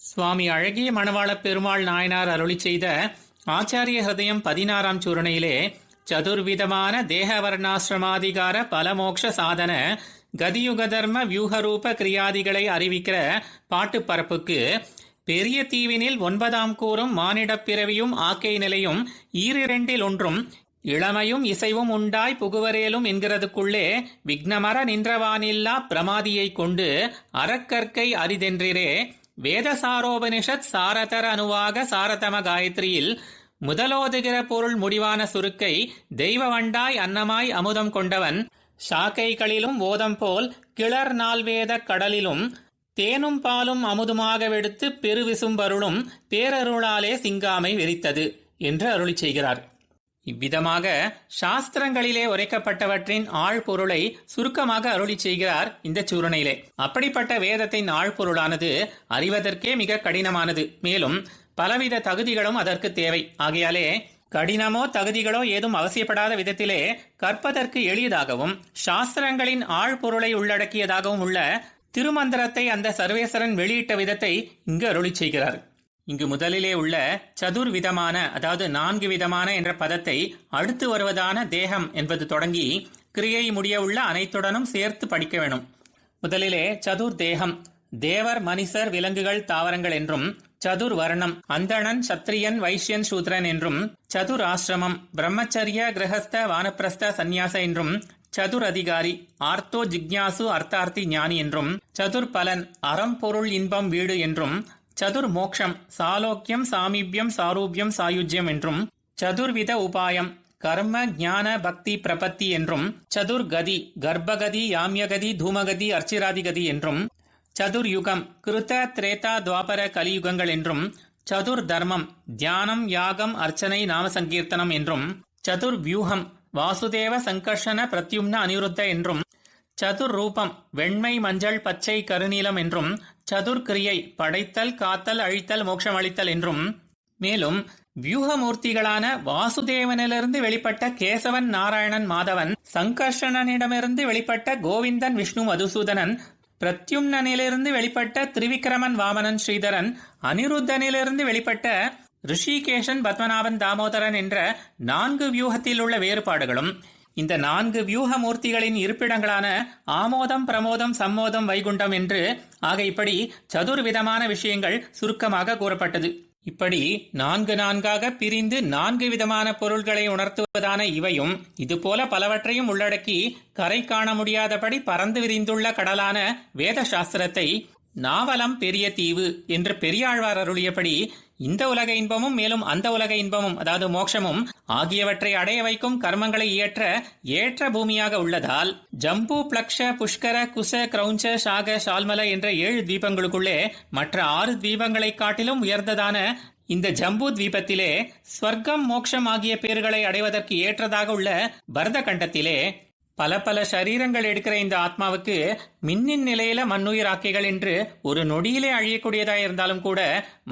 சுவாமி அழகிய மணவாளப் பெருமாள் நாயனார் அருளி செய்த ஆச்சாரிய ஹிருதயம் 16ஆம் சூரணையிலே சதுர்விதமான தேகவர்ணாசிரமாதிகார பலமோக்ஷ சாதன கதியுக தர்ம வியூகரூப கிரியாதிகளை அறிவிக்கிற பாட்டு பரப்புக்கு பெரிய தீவினில் 9ஆம் கூறும் மானிடப் பிறவியும் ஆக்கை நிலையும் ஈரிரண்டில் ஒன்றும் இளமையும் இசைவும் உண்டாய் புகுவரேலும் என்கிறதுக்குள்ளே விக்னமர நின்றவானில்லா பிரமாதியை கொண்டு அறக்கற்கை அரிதென்றிரே வேதசாரோபனிஷத் சாரதர அனுவாக சாரதம காயத்ரியில் முதலோதுகிற பொருள் முடிவான சுருக்கை தெய்வ வண்டாய் அன்னமாய் அமுதம் கொண்டவன் ஷாக்கைகளிலும் ஓதம் போல் கிளர் நால்வேத கடலிலும் தேனும் பாலும் அமுதுமாக வெடுத்து பெருவிசும்பருளும் பேரருளாலே சிங்காமை விரித்தது என்று அருளி செய்கிறார். இவ்விதமாக சாஸ்திரங்களிலே உரைக்கப்பட்டவற்றின் ஆழ்பொருளை சுருக்கமாக அருளி செய்கிறார் இந்த சூரணையிலே. அப்படிப்பட்ட வேதத்தின் ஆழ்பொருளானது அறிவதற்கே மிக கடினமானது. மேலும் பலவித தகுதிகளும் அதற்கு தேவை. ஆகையாலே கடினமோ தகுதிகளோ ஏதும் அவசியப்படாத விதத்திலே கற்பதற்கு எளியதாகவும் சாஸ்திரங்களின் ஆழ்பொருளை உள்ளடக்கியதாகவும் உள்ள திருமந்திரத்தை அந்த சர்வேஸ்வரன் வெளியிட்ட விதத்தை இங்கு அருளி செய்கிறார். இங்கு முதலிலே உள்ள சதுர்விதமான, அதாவது 4 விதமான என்ற பதத்தை அடுத்து வருவதான தேகம் என்பது தொடங்கி கிரியை முடிய உள்ள அனைத்துடனும் சேர்த்து படிக்க வேணும். முதலிலே சதுர் தேகம், தேவர் மனிதர் விலங்குகள் தாவரங்கள் என்றும், சதுர் வர்ணம் அந்தணன் சத்திரியன் வைஷ்யன் சூத்ரன் என்றும், சதுர் ஆசிரமம் பிரம்மச்சரிய கிரகஸ்த வானப்பிரஸ்த சந்நியாச என்றும், சதுர் அதிகாரி ஆர்த்தோ ஜிக்ஞாசு அர்த்தார்த்தி ஞானி என்றும், சதுர் பலன் அறம் பொருள் இன்பம் வீடு என்றும், சதுர் மோக்ஷம் சாலோக்கியம் சாமீபியம் சாரூபியம் சாயுஜ்யம் என்றும், சதுர்வித உபாயம் கர்ம ஞான பக்தி பிரபத்தி என்றும், சதுர் கதி கர்ப்பகதி யாமியகதி தூமகதி அர்ச்சிராதிகதி என்றும், சதுர் யுகம் கிருத்த திரேதா துவாபர கலியுகங்கள் என்றும், சதுர் தர்மம் தியானம் யாகம் அர்ச்சனை நாம சங்கீர்த்தனம் என்றும், சதுர் வியூகம் வாசுதேவ சங்கர்ஷண பிரத்யும்ன அனிருத்த என்றும், சதுர் ரூபம் வெண்மை மஞ்சள் பச்சை கருநீலம் என்றும், சதுர் கிரியை படைத்தல் காத்தல் அழித்தல் மோட்சம் அளித்தல் என்றும், மேலும் வியூகமூர்த்திகளான வாசுதேவனிலிருந்து வெளிப்பட்ட கேசவன் நாராயணன் மாதவன், சங்கர்ஷணனிடமிருந்து வெளிப்பட்ட கோவிந்தன் விஷ்ணு மதுசூதனன், பிரத்யும்னனிலிருந்து வெளிப்பட்ட திரிவிக்ரமன் வாமனன் ஸ்ரீதரன், அனிருத்தனிலிருந்து வெளிப்பட்ட ரிஷிகேஷன் பத்மநாபன் தாமோதரன் என்ற 4 வியூகத்தில் உள்ள வேறுபாடுகளும், இந்த 4 வியூக மூர்த்திகளின் இருப்பிடங்களான ஆமோதம் பிரமோதம் சம்மோதம் வைகுண்டம் என்று ஆக இப்படி சதுர்விதமான விஷயங்கள் சுருக்கமாக கூறப்பட்டது. இப்படி 4 பிரிந்து 4 விதமான பொருள்களை உணர்த்துவதான இவையும் இதுபோல பலவற்றையும் உள்ளடக்கி கரை காண முடியாதபடி பறந்து விரிந்துள்ள கடலான வேத சாஸ்திரத்தை நாவலம் பெரிய தீவு என்று பெரியாழ்வார் அருளியபடி இந்த உலக இன்பமும் மேலும் அந்த உலக இன்பமும், அதாவது மோட்சமும் ஆகியவற்றை அடைய வைக்கும் கர்மங்களை ஏற்ற பூமியாக உள்ளதால் ஜம்பு பிளக்ஷ புஷ்கர குச கிரௌஞ்ச சாக ஷால்மல என்ற 7 தீபங்களுக்குள்ளே மற்ற 6 தீபங்களை காட்டிலும் உயர்ந்ததான இந்த ஜம்பு தீபத்திலே ஸ்வர்க்கம் மோட்சம் ஆகிய பேர்களை அடைவதற்கு ஏற்றதாக உள்ள பரத கண்டத்திலே பல சரீரங்கள் எடுக்கிற இந்த ஆத்மாவுக்கு மின்னின் நிலையில மண்ணுயிர் ஆக்கைகள் என்று ஒரு நொடியிலே அழியக்கூடியதா இருந்தாலும் கூட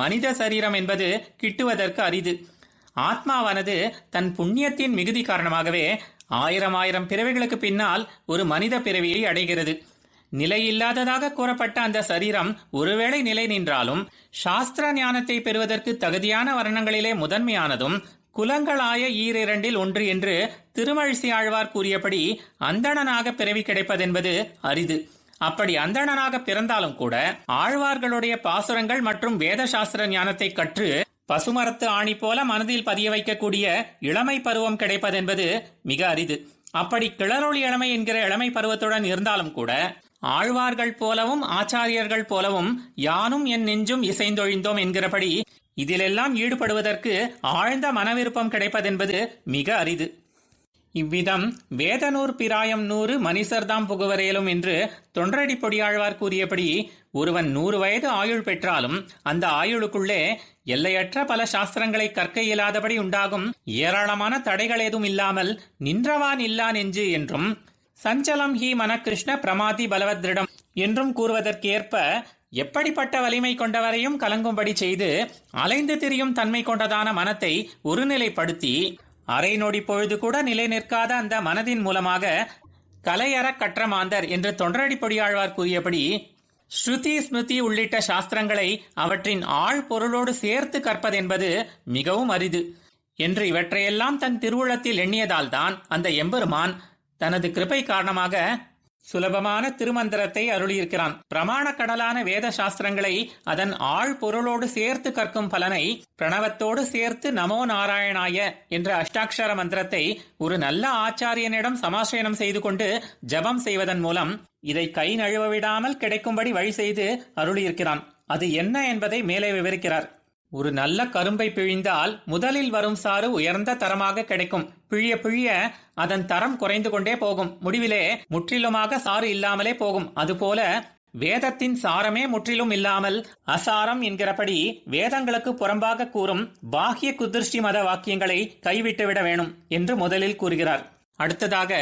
மனித சரீரம் என்பது கிட்டுவதற்கு அரிது. ஆத்மாவானது தன் புண்ணியத்தின் மிகுதி காரணமாகவே 1000 பிறவிகளுக்கு பின்னால் ஒரு மனித பிறவியை அடைகிறது. நிலையில்லாததாக கூறப்பட்ட அந்த சரீரம் ஒருவேளை நிலை நின்றாலும் சாஸ்திர ஞானத்தை பெறுவதற்கு தகுதியான வர்ணங்களிலே முதன்மையானதும் குலங்களாய ஈரிரண்டில் ஒன்று என்று திருமழிசை ஆழ்வார் கூறியபடி அந்தணனாக பிறவி கிடைப்பதென்பது அரிது. அப்படி அந்தணனாக பிறந்தாலும் கூட ஆழ்வார்களுடைய பாசுரங்கள் மற்றும் வேத சாஸ்திர ஞானத்தை கற்று பசுமரத்து ஆணி போல மனதில் பதிய வைக்கக்கூடிய இளமை பருவம் கிடைப்பதென்பது மிக அரிது. அப்படி கிளறொளி இளமை என்கிற இளமை பருவத்துடன் இருந்தாலும் கூட ஆழ்வார்கள் போலவும் ஆச்சாரியர்கள் போலவும் யானும் என் நெஞ்சும் இசைந்தொழிந்தோம் என்கிறபடி இதிலெல்லாம் ஈடுபடுவதற்கு ஆழ்ந்த மனவிருப்பம் கிடைப்பதென்பது மிக அரிது. இவ்விதம் வேதநூர் பிராயம் 100 மனிதர்தாம் புகுவரேலும் என்று தொன்றடி பொடியாழ்வார் கூறியபடி ஒருவன் 100 வயது ஆயுள் பெற்றாலும் அந்த ஆயுளுக்குள்ளே எல்லையற்ற பல சாஸ்திரங்களை கற்க இயலாதபடி உண்டாகும் ஏராளமான தடைகள் ஏதும் இல்லாமல் நின்றவான் இல்லா நெஞ்சு என்றும், சஞ்சலம் ஹி மன கிருஷ்ண பிரமாதி பலவத்ரிடம் என்றும் கூறுவதற்கேற்ப எப்படிப்பட்ட வலிமை கொண்டவரையும் கலங்கும்படி செய்து அலைந்து திரியும் தன்மை கொண்டதான மனத்தை ஒருநிலைப்படுத்தி அரை நொடி பொழுது கூட நிலை நிற்காத அந்த மனதின் மூலமாக கலையற கற்ற மாந்தர் என்று தொண்டரடி பொடியாழ்வார் கூறியபடி ஸ்ருதி ஸ்மிருதி உள்ளிட்ட சாஸ்திரங்களை அவற்றின் ஆழ் பொருளோடு சேர்த்து கற்பதென்பது மிகவும் அரிது என்று இவற்றையெல்லாம் தன் திருவுளத்தில் எண்ணியதால்தான் அந்த எம்பெருமான் தனது கிருபை காரணமாக சுலபமான திருமந்திரத்தை அருளியிருக்கிறான். பிரமாண கடலான வேத சாஸ்திரங்களை அதன் ஆழ் பொருளோடு சேர்த்து கற்கும் பலனை பிரணவத்தோடு சேர்த்து நமோ நாராயணாய என்ற அஷ்டாட்சர மந்திரத்தை ஒரு நல்ல ஆச்சாரியனிடம் சமாசயனம் செய்து கொண்டு ஜபம் செய்வதன் மூலம் இதை கை நழுவ விடாமல் கிடைக்கும்படி வழி செய்து அருளியிருக்கிறான். அது என்ன என்பதை மேலே விவரிக்கிறார். ஒரு நல்ல கரும்பை பிழிந்தால் முதலில் வரும் சாறு உயர்ந்த தரமாக கிடைக்கும். பிழிய பிழிய அதன் தரம் குறைந்து கொண்டே போகும். முடிவிலே முற்றிலுமாக சாறு இல்லாமலே போகும். அதுபோல வேதத்தின் சாரமே முற்றிலும் இல்லாமல் அசாரம் என்கிறபடி வேதங்களுக்கு புறம்பாக கூறும் பாஹ்ய குதிருஷ்டி மத வாக்கியங்களை கைவிட்டுவிட வேணும் என்று முதலில் கூறுகிறார். அடுத்ததாக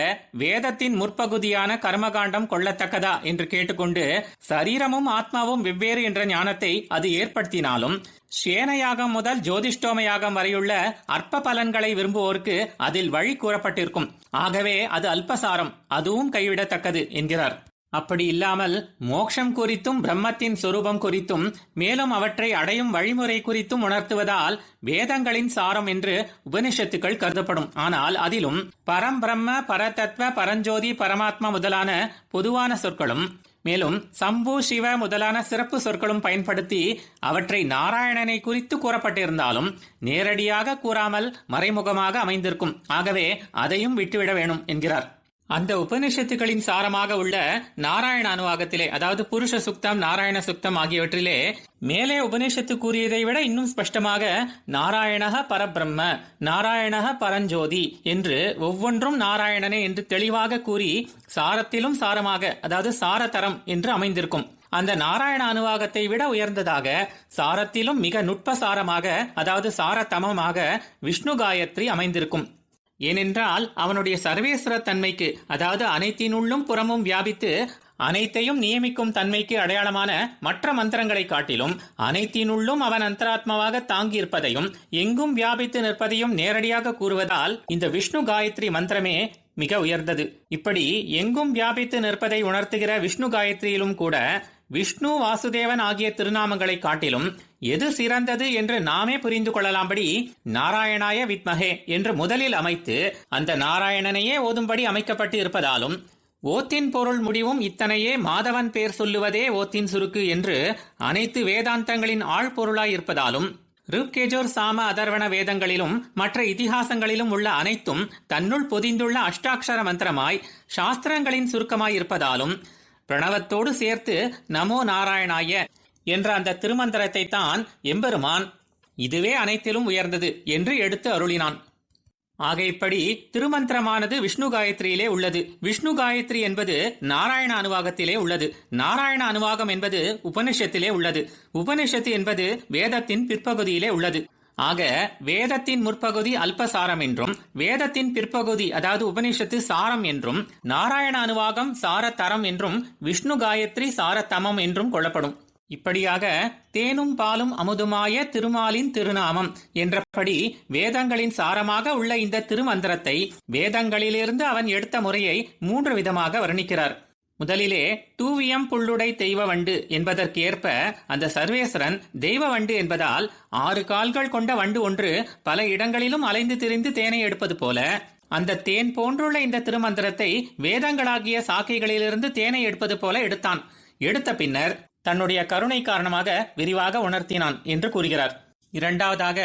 வேதத்தின் முற்பகுதியான கர்மகாண்டம் கொள்ளத்தக்கதா என்று கேட்டுக்கொண்டு சரீரமும் ஆத்மாவும் வெவ்வேறு என்ற ஞானத்தை அது ஏற்படுத்தினாலும் சேனயாகம் முதல் ஜோதிஷ்டோமயாகம் வரையுள்ள அற்ப பலன்களை விரும்புவோருக்கு அதில் வழி கூறப்பட்டிருக்கும். ஆகவே அது அல்பசாரம், அதுவும் கைவிடத்தக்கது என்கிறார். அப்படி இல்லாமல் மோட்சம் குறித்தும் பிரம்மத்தின் சொரூபம் குறித்தும் மேலும் அவற்றை அடையும் வழிமுறை குறித்தும் உணர்த்துவதால் வேதங்களின் சாரம் என்று உபனிஷத்துக்கள் கருதப்படும். ஆனால் அதிலும் பரம் பிரம்ம, பரதத்வ, பரஞ்சோதி, பரமாத்மா முதலான பொதுவான சொற்களும் மேலும் சம்பு, சிவ முதலான சிறப்பு சொற்களும் பயன்படுத்தி அவற்றை நாராயணனை குறித்து கூறப்பட்டிருந்தாலும் நேரடியாக கூறாமல் மறைமுகமாக அமைந்திருக்கும். ஆகவே அதையும் விட்டுவிட வேணும் என்கிறார். அந்த உபனிஷத்துகளின் சாரமாக உள்ள நாராயண அனுவாகத்திலே, அதாவது புருஷ சுக்தம், நாராயண சுக்தம் ஆகியவற்றிலே மேலே உபனிஷத்து கூறியதை விட இன்னும் ஸ்பஷ்டமாக நாராயணக பரபிரம்ம, நாராயணக பரஞ்சோதி என்று ஒவ்வொன்றும் நாராயணனே என்று தெளிவாக கூறி சாரத்திலும் சாரமாக, அதாவது சாரதரம் என்று அமைந்திருக்கும். அந்த நாராயண அனுவாகத்தை விட உயர்ந்ததாக சாரத்திலும் மிக நுட்ப சாரமாக, அதாவது சாரதமமாக விஷ்ணு காயத்ரி அமைந்திருக்கும். ஏனென்றால் அவனுடைய சர்வேஸ்வர தன்மைக்கு, அதாவது அனைத்தினுள்ளும் புறமும் வியாபித்து அனைத்தையும் நியமிக்கும் தன்மைக்கு அடையாளமான மற்ற மந்திரங்களை காட்டிலும் அனைத்தினுள்ளும் அவன் அந்தராத்மாவாக தாங்கியிருப்பதையும் எங்கும் வியாபித்து நிற்பதையும் நேரடியாக கூறுவதால் இந்த விஷ்ணு காயத்ரி மந்திரமே மிக உயர்ந்தது. இப்படி எங்கும் வியாபித்து நிற்பதை உணர்த்துகிற விஷ்ணு காயத்ரியிலும் கூட விஷ்ணு, வாசுதேவன் ஆகிய திருநாமங்களை காட்டிலும் எது சிறந்தது என்று நாமே புரிந்து கொள்ளலாம்படி நாராயணாய வித்மகே என்று முதலில் அமைத்து அந்த நாராயணனையே ஓதும்படி அமைக்கப்பட்டு இருப்பதாலும் ஓத்தின் பொருள் முடிவும் இத்தனையே மாதவன் பேர் சொல்லுவதே ஓத்தின் சுருக்கு என்று அனைத்து வேதாந்தங்களின் ஆழ்பொருளாய் இருப்பதாலும் ருக்கேஜோர், சாம, அதர்வண வேதங்களிலும் மற்ற இதிகாசங்களிலும் உள்ள அனைத்தும் தன்னுள் பொதிந்துள்ள அஷ்டாட்சர மந்திரமாய் சாஸ்திரங்களின் சுருக்கமாய் இருப்பதாலும் பிரணவத்தோடு சேர்த்து நமோ நாராயணாய என்ற அந்த திருமந்திரத்தை தான் எம்பெருமான் இதுவே அனைத்திலும் உயர்ந்தது என்று எடுத்து அருளினான். ஆக இப்படி திருமந்திரமானது விஷ்ணு காயத்ரியிலே உள்ளது. விஷ்ணு காயத்ரி என்பது நாராயண அனுவாகத்திலே உள்ளது. நாராயண அனுவாகம் என்பது உபனிஷத்திலே உள்ளது. உபனிஷத்து என்பது வேதத்தின் பிற்பகுதியிலே உள்ளது. ஆக வேதத்தின் முற்பகுதி அல்பசாரம் என்றும் வேதத்தின் பிற்பகுதி அதாவது உபனிஷத்து சாரம் என்றும் நாராயண அனுவாகம் சாரதரம் என்றும் விஷ்ணு காயத்ரி சாரதமம் என்றும் கொள்ளப்படும். இப்படியாக தேனும் பாலும் அமுதுமாய திருமாலின் திருநாமம் என்றபடி வேதங்களின் சாரமாக உள்ள இந்த திருமந்திரத்தை வேதங்களிலிருந்து அவன் எடுத்த முறையை 3 விதமாக வர்ணிக்கிறார். முதலிலே தூவியம் புள்ளுடை தெய்வ வண்டு என்பதற்கு ஏற்ப அந்த சர்வேஸ்வரன் தெய்வ வண்டு என்பதால் 6 கால்கள் கொண்ட வண்டு ஒன்று பல இடங்களிலும் அலைந்து திரிந்து தேனை எடுப்பது போல அந்த தேன் போன்றுள்ள இந்த திருமந்திரத்தை வேதங்களாகிய சாக்கைகளிலிருந்து தேனை எடுப்பது போல எடுத்தான். எடுத்த பின்னர் தன்னுடைய கருணை காரணமாக விரிவாக உணர்த்தினான் என்று கூறுகிறார். இரண்டாவதாக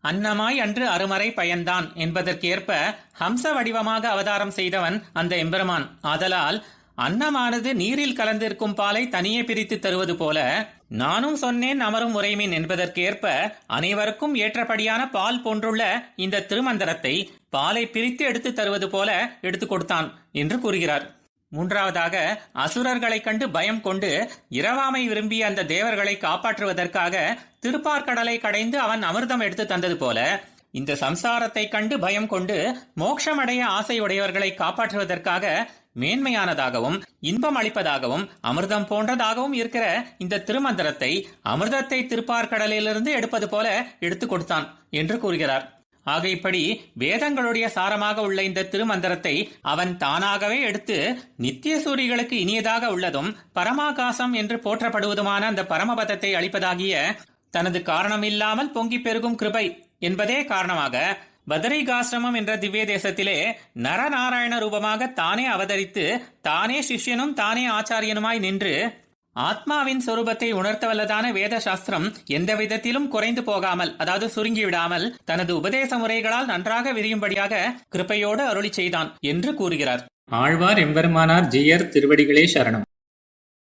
அன்னமாய் அன்று அருமறை பயன்தான் என்பதற்கு ஏற்ப ஹம்ச வடிவமாக அவதாரம் செய்தவன் அந்த எம்பெருமான். ஆதலால் அன்னமானது நீரில் கலந்திருக்கும் பாலை தனியே பிரித்து தருவது போல நானும் சொன்னேன் அமரும் உரைமீன் என்பதற்கு ஏற்ப அனைவருக்கும் ஏற்றபடியான பால் போன்றுள்ள இந்த திருமந்திரத்தை பாலை பிரித்து எடுத்து தருவது போல எடுத்து கொடுத்தான் என்று கூறுகிறார். மூன்றாவதாக அசுரர்களை கண்டு பயம் கொண்டு இரவாமை விரும்பிய அந்த தேவர்களை காப்பாற்றுவதற்காக திருப்பார்கடலை கடைந்து அவன் அமிர்தம் எடுத்து தந்தது போல இந்த சம்சாரத்தை கண்டு பயம் கொண்டு மோட்சமடைய ஆசையுடையவர்களை காப்பாற்றுவதற்காக மேன்மையானதாகவும் இன்பம் அளிப்பதாகவும் அமிர்தம் போன்றதாகவும் இருக்கிற இந்த திருமந்திரத்தை அமிர்தத்தை திருப்பார்கடலிலிருந்து எடுப்பது போல எடுத்து கொடுத்தான் என்று கூறுகிறார். ஆகைப்படி வேதங்களுடைய சாரமாக உள்ள இந்த திருமந்திரத்தை அவன் தானாகவே எடுத்து நித்திய சூரிகளுக்கு இனியதாக உள்ளதும் பரமாகாசம் என்று போற்றப்படுவதுமான அந்த பரமபதத்தை அளிப்பதாகிய தனது காரணமில்லாமல் பொங்கி பெருகும் கிருபை என்பதே காரணமாக பதரிகாசிரமம் என்ற திவ்ய தேசத்திலே நரநாராயண ரூபமாக தானே அவதரித்து தானே சிஷ்யனும் தானே ஆச்சாரியனுமாய் நின்று ஆத்மாவின் சொரூபத்தை உணர்த்தவல்லதான வேத சாஸ்திரம் எந்த விதத்திலும் குறைந்து போகாமல், அதாவது சுருங்கிவிடாமல் தனது உபதேச முறைகளால் நன்றாக விரியும்படியாக கிருபையோடு அருளி செய்தான் என்று கூறுகிறார். ஆழ்வார் எம்பெருமானார் ஜீயர் திருவடிகளே சரணம்.